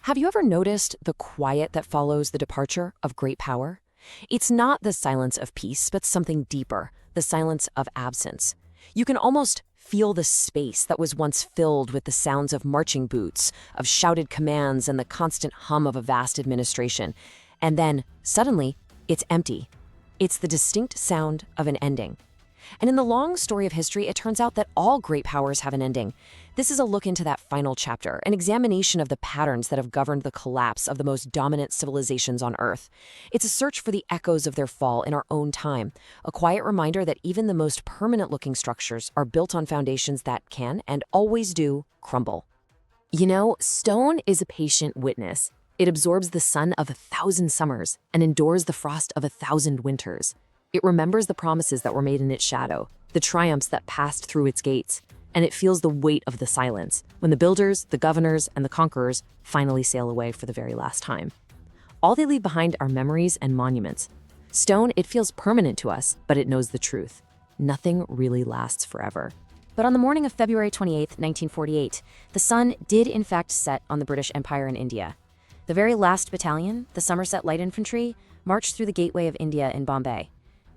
Have you ever noticed the quiet that follows the departure of great power? It's not the silence of peace, but something deeper, the silence of absence. You can almost feel the space that was once filled with the sounds of marching boots, of shouted commands, and the constant hum of a vast administration. And then, suddenly, it's empty. It's the distinct sound of an ending. And in the long story of history, it turns out that all great powers have an ending. This is a look into that final chapter, an examination of the patterns that have governed the collapse of the most dominant civilizations on Earth. It's a search for the echoes of their fall in our own time, a quiet reminder that even the most permanent-looking structures are built on foundations that can, and always do, crumble. You know, stone is a patient witness. It absorbs the sun of 1,000 summers and endures the frost of 1,000 winters. It remembers the promises that were made in its shadow, the triumphs that passed through its gates, and it feels the weight of the silence when the builders, the governors, and the conquerors finally sail away for the very last time. All they leave behind are memories and monuments. Stone, it feels permanent to us, but it knows the truth. Nothing really lasts forever. But on the morning of February 28, 1948, the sun did in fact set on the British Empire in India. The very last battalion, the Somerset Light Infantry, marched through the gateway of India in Bombay.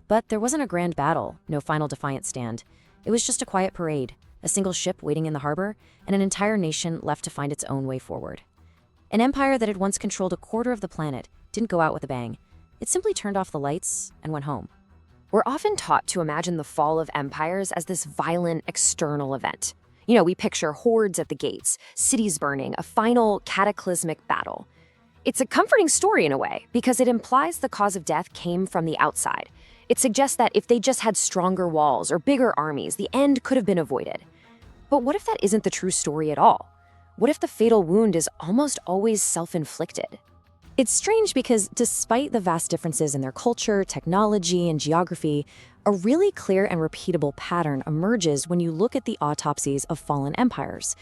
But there wasn't a grand battle, no final defiant stand. It was just a quiet parade, a single ship waiting in the harbor, and an entire nation left to find its own way forward. An empire that had once controlled a quarter of the planet didn't go out with a bang. It simply turned off the lights and went home. We're often taught to imagine the fall of empires as this violent external event. You know, we picture hordes at the gates, cities burning, a final cataclysmic battle. It's a comforting story in a way, because it implies the cause of death came from the outside. It suggests that if they just had stronger walls or bigger armies, the end could have been avoided. But what if that isn't the true story at all? What if the fatal wound is almost always self-inflicted? It's strange because despite the vast differences in their culture, technology, and geography, a really clear and repeatable pattern emerges when you look at the autopsies of fallen empires.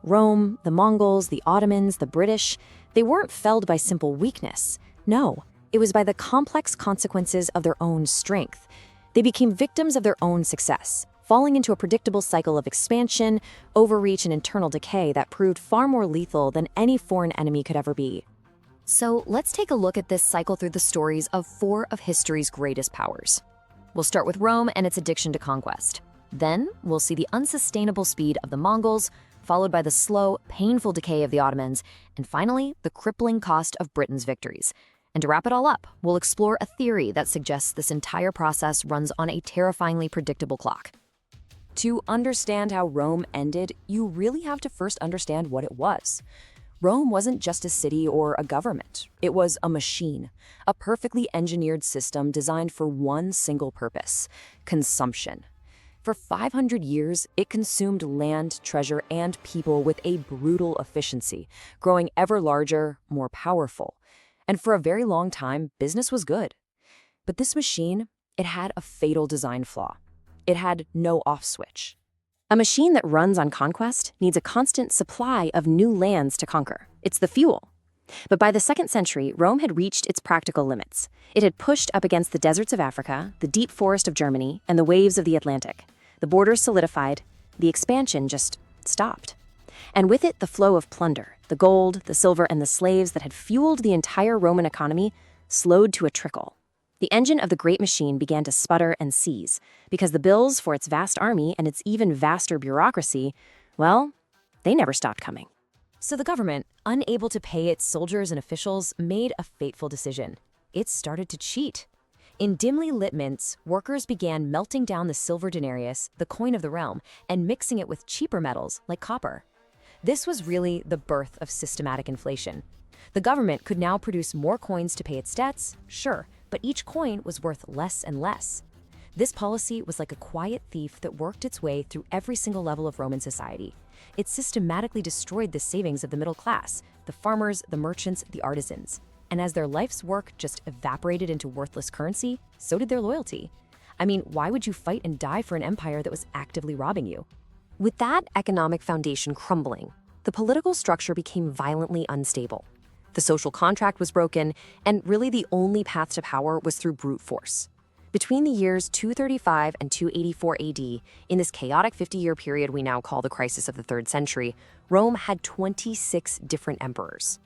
Rome, the Mongols, the Ottomans, the British, they weren't felled by simple weakness. No. It was by the complex consequences of their own strength. They became victims of their own success, falling into a predictable cycle of expansion, overreach, and internal decay that proved far more lethal than any foreign enemy could ever be. So let's take a look at this cycle through the stories of 4 of history's greatest powers. We'll start with Rome and its addiction to conquest. Then we'll see the unsustainable speed of the Mongols, followed by the slow, painful decay of the Ottomans, and finally, the crippling cost of Britain's victories. And to wrap it all up, we'll explore a theory that suggests this entire process runs on a terrifyingly predictable clock. To understand how Rome ended, you really have to first understand what it was. Rome wasn't just a city or a government. It was a machine, a perfectly engineered system designed for one single purpose: consumption. For 500 years, it consumed land, treasure, and people with a brutal efficiency, growing ever larger, more powerful. And for a very long time, business was good. But this machine, it had a fatal design flaw. It had no off switch. A machine that runs on conquest needs a constant supply of new lands to conquer. It's the fuel. But by the 2nd century, Rome had reached its practical limits. It had pushed up against the deserts of Africa, the deep forest of Germany, and the waves of the Atlantic. The borders solidified. The expansion just stopped. And with it, the flow of plunder, the gold, the silver, and the slaves that had fueled the entire Roman economy slowed to a trickle. The engine of the great machine began to sputter and seize, because the bills for its vast army and its even vaster bureaucracy, well, they never stopped coming. So the government, unable to pay its soldiers and officials, made a fateful decision. It started to cheat. In dimly lit mints, workers began melting down the silver denarius, the coin of the realm, and mixing it with cheaper metals like copper. This was really the birth of systematic inflation. The government could now produce more coins to pay its debts, sure, but each coin was worth less and less. This policy was like a quiet thief that worked its way through every single level of Roman society. It systematically destroyed the savings of the middle class, the farmers, the merchants, the artisans. And as their life's work just evaporated into worthless currency, so did their loyalty. I mean, why would you fight and die for an empire that was actively robbing you? With that economic foundation crumbling, the political structure became violently unstable. The social contract was broken, and really the only path to power was through brute force. Between the years 235 and 284 AD, in this chaotic 50-year period we now call the crisis of the 3rd century, Rome had 26 different emperors.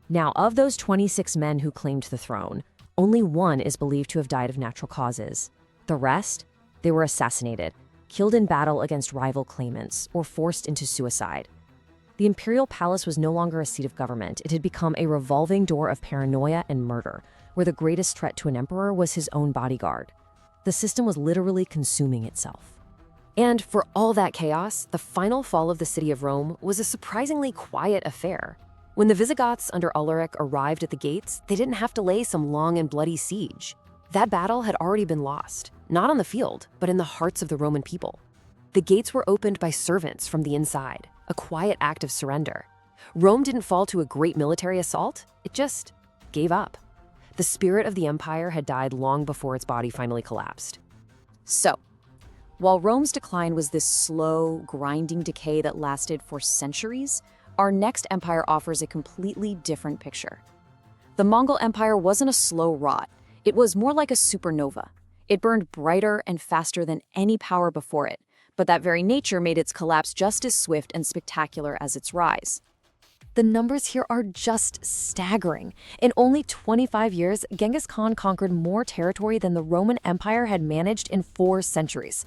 Now, of those 26 men who claimed the throne, only one is believed to have died of natural causes. The rest, they were assassinated, killed in battle against rival claimants, or forced into suicide. The imperial palace was no longer a seat of government. It had become a revolving door of paranoia and murder, where the greatest threat to an emperor was his own bodyguard. The system was literally consuming itself. And for all that chaos, the final fall of the city of Rome was a surprisingly quiet affair. When the Visigoths under Alaric arrived at the gates, they didn't have to lay some long and bloody siege. That battle had already been lost, not on the field, but in the hearts of the Roman people. The gates were opened by servants from the inside, a quiet act of surrender. Rome didn't fall to a great military assault, it just gave up. The spirit of the empire had died long before its body finally collapsed. So, while Rome's decline was this slow, grinding decay that lasted for centuries, our next empire offers a completely different picture. The Mongol Empire wasn't a slow rot. It was more like a supernova. It burned brighter and faster than any power before it, but that very nature made its collapse just as swift and spectacular as its rise. The numbers here are just staggering. In only 25 years, Genghis Khan conquered more territory than the Roman Empire had managed in 4 centuries.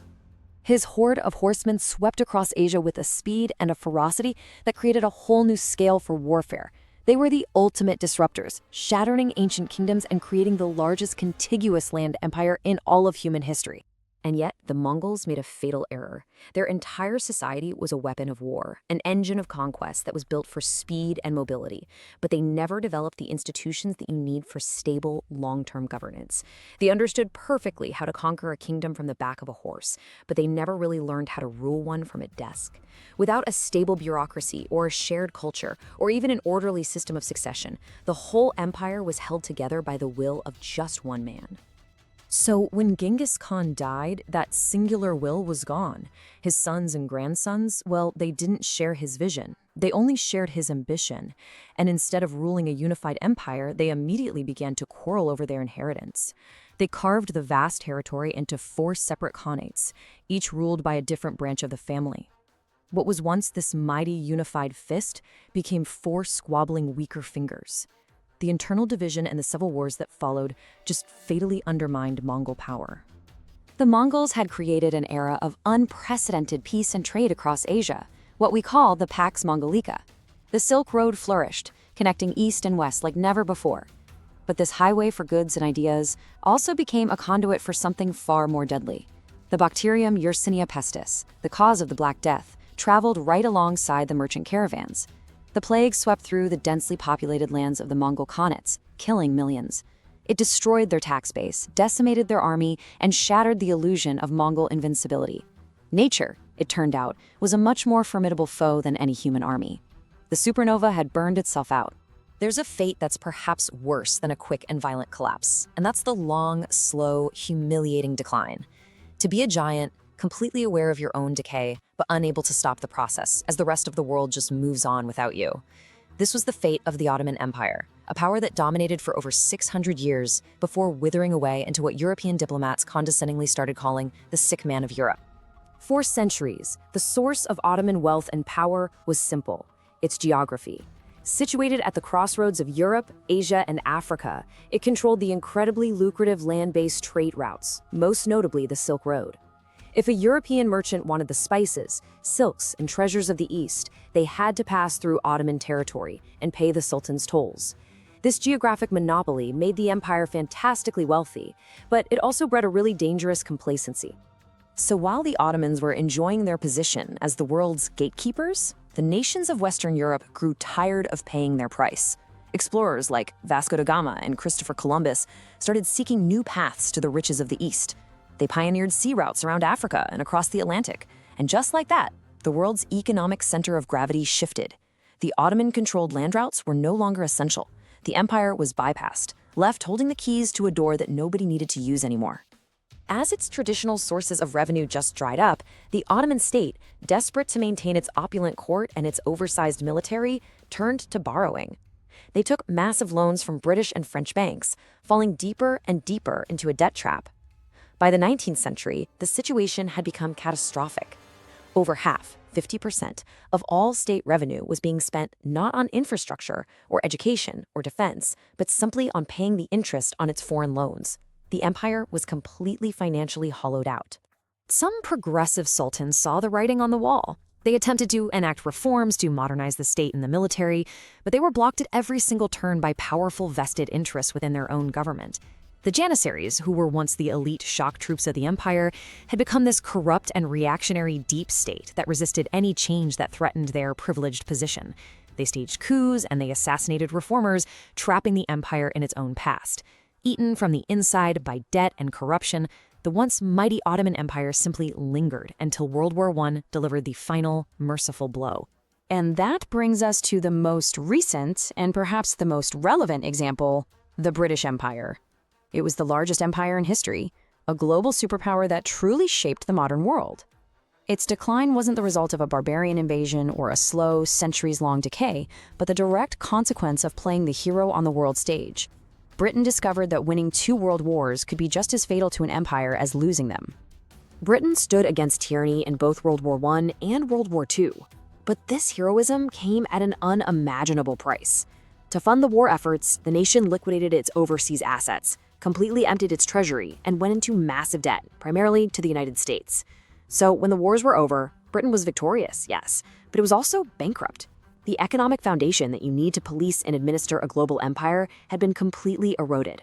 His horde of horsemen swept across Asia with a speed and a ferocity that created a whole new scale for warfare. They were the ultimate disruptors, shattering ancient kingdoms and creating the largest contiguous land empire in all of human history. And yet, the Mongols made a fatal error. Their entire society was a weapon of war, an engine of conquest that was built for speed and mobility, but they never developed the institutions that you need for stable, long-term governance. They understood perfectly how to conquer a kingdom from the back of a horse, but they never really learned how to rule one from a desk. Without a stable bureaucracy or a shared culture, or even an orderly system of succession, the whole empire was held together by the will of just one man. So when Genghis Khan died, that singular will was gone. His sons and grandsons, well, they didn't share his vision. They only shared his ambition. And instead of ruling a unified empire, they immediately began to quarrel over their inheritance. They carved the vast territory into 4 separate khanates, each ruled by a different branch of the family. What was once this mighty unified fist became 4 squabbling weaker fingers. The internal division and the civil wars that followed just fatally undermined Mongol power. The Mongols had created an era of unprecedented peace and trade across Asia, what we call the Pax Mongolica. The Silk Road flourished, connecting east and west like never before. But this highway for goods and ideas also became a conduit for something far more deadly. The bacterium Yersinia pestis, the cause of the Black Death, traveled right alongside the merchant caravans. The plague swept through the densely populated lands of the Mongol Khanates, killing millions. It destroyed their tax base, decimated their army, and shattered the illusion of Mongol invincibility. Nature, it turned out, was a much more formidable foe than any human army. The supernova had burned itself out. There's a fate that's perhaps worse than a quick and violent collapse, and that's the long, slow, humiliating decline. To be a giant, completely aware of your own decay, but unable to stop the process as the rest of the world just moves on without you. This was the fate of the Ottoman Empire, a power that dominated for over 600 years before withering away into what European diplomats condescendingly started calling the sick man of Europe. For centuries, the source of Ottoman wealth and power was simple: its geography. Situated at the crossroads of Europe, Asia, and Africa, it controlled the incredibly lucrative land-based trade routes, most notably the Silk Road. If a European merchant wanted the spices, silks, and treasures of the East, they had to pass through Ottoman territory and pay the Sultan's tolls. This geographic monopoly made the empire fantastically wealthy, but it also bred a really dangerous complacency. So while the Ottomans were enjoying their position as the world's gatekeepers, the nations of Western Europe grew tired of paying their price. Explorers like Vasco da Gama and Christopher Columbus started seeking new paths to the riches of the East. They pioneered sea routes around Africa and across the Atlantic. And just like that, the world's economic center of gravity shifted. The Ottoman-controlled land routes were no longer essential. The empire was bypassed, left holding the keys to a door that nobody needed to use anymore. As its traditional sources of revenue just dried up, the Ottoman state, desperate to maintain its opulent court and its oversized military, turned to borrowing. They took massive loans from British and French banks, falling deeper and deeper into a debt trap. By the 19th century, the situation had become catastrophic. Over half, 50%, of all state revenue was being spent not on infrastructure or education or defense, but simply on paying the interest on its foreign loans. The empire was completely financially hollowed out. Some progressive sultans saw the writing on the wall. They attempted to enact reforms to modernize the state and the military, but they were blocked at every single turn by powerful vested interests within their own government. The Janissaries, who were once the elite shock troops of the empire, had become this corrupt and reactionary deep state that resisted any change that threatened their privileged position. They staged coups and they assassinated reformers, trapping the empire in its own past. Eaten from the inside by debt and corruption, the once mighty Ottoman Empire simply lingered until World War I delivered the final, merciful blow. And that brings us to the most recent, and perhaps the most relevant example, the British Empire. It was the largest empire in history, a global superpower that truly shaped the modern world. Its decline wasn't the result of a barbarian invasion or a slow, centuries-long decay, but the direct consequence of playing the hero on the world stage. Britain discovered that winning 2 world wars could be just as fatal to an empire as losing them. Britain stood against tyranny in both World War I and World War II. But this heroism came at an unimaginable price. To fund the war efforts, the nation liquidated its overseas assets, completely emptied its treasury, and went into massive debt, primarily to the United States. So when the wars were over, Britain was victorious, yes, but it was also bankrupt. The economic foundation that you need to police and administer a global empire had been completely eroded.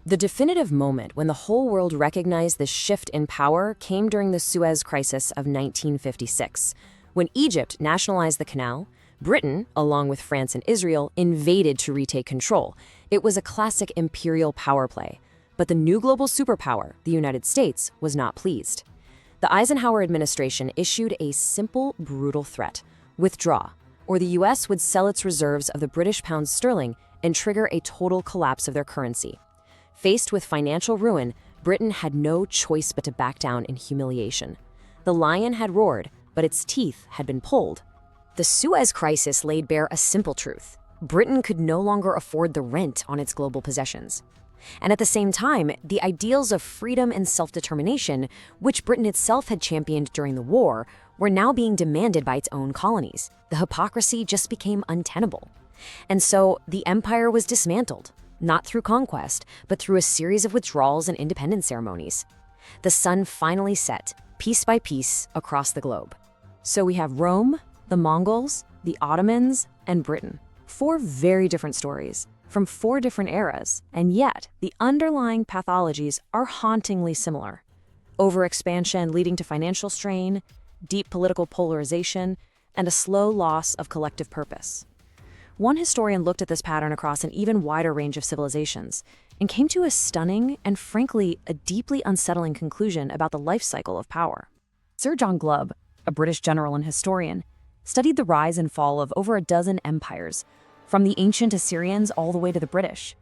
The definitive moment when the whole world recognized this shift in power came during the Suez Crisis of 1956. When Egypt nationalized the canal, Britain, along with France and Israel, invaded to retake control. It was a classic imperial power play. But the new global superpower, the United States, was not pleased. The Eisenhower administration issued a simple, brutal threat: withdraw, or the US would sell its reserves of the British pound sterling and trigger a total collapse of their currency. Faced with financial ruin, Britain had no choice but to back down in humiliation. The lion had roared, but its teeth had been pulled. The Suez Crisis laid bare a simple truth: Britain could no longer afford the rent on its global possessions. And at the same time, the ideals of freedom and self-determination, which Britain itself had championed during the war, were now being demanded by its own colonies. The hypocrisy just became untenable. And so the empire was dismantled, not through conquest, but through a series of withdrawals and independence ceremonies. The sun finally set, piece by piece, across the globe. So we have Rome, the Mongols, the Ottomans, and Britain. 4 very different stories from 4 different eras, and yet the underlying pathologies are hauntingly similar. Overexpansion leading to financial strain, deep political polarization, and a slow loss of collective purpose. One historian looked at this pattern across an even wider range of civilizations and came to a stunning and, frankly, a deeply unsettling conclusion about the life cycle of power. Sir John Glubb, a British general and historian, studied the rise and fall of over a dozen empires, from the ancient Assyrians all the way to the British.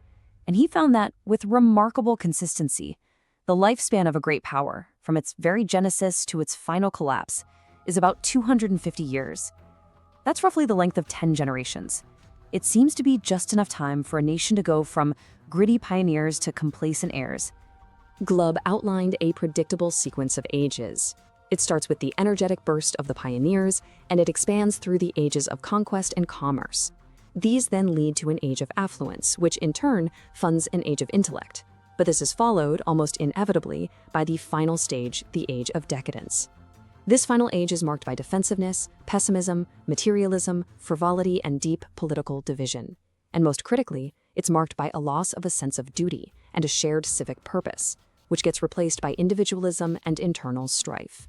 And he found that, with remarkable consistency, the lifespan of a great power, from its very genesis to its final collapse, is about 250 years. That's roughly the length of 10 generations. It seems to be just enough time for a nation to go from gritty pioneers to complacent heirs. Glubb outlined a predictable sequence of ages. It starts with the energetic burst of the pioneers, and it expands through the ages of conquest and commerce. These then lead to an age of affluence, which in turn funds an age of intellect. But this is followed, almost inevitably, by the final stage, the age of decadence. This final age is marked by defensiveness, pessimism, materialism, frivolity, and deep political division. And most critically, it's marked by a loss of a sense of duty and a shared civic purpose, which gets replaced by individualism and internal strife.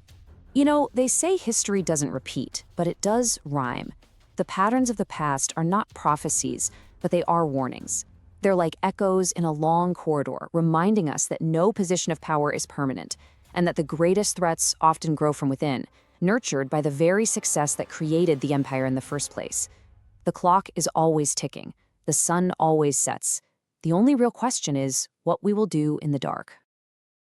You know, they say history doesn't repeat, but it does rhyme. The patterns of the past are not prophecies, but they are warnings. They're like echoes in a long corridor, reminding us that no position of power is permanent, and that the greatest threats often grow from within, nurtured by the very success that created the empire in the first place. The clock is always ticking. The sun always sets. The only real question is what we will do in the dark.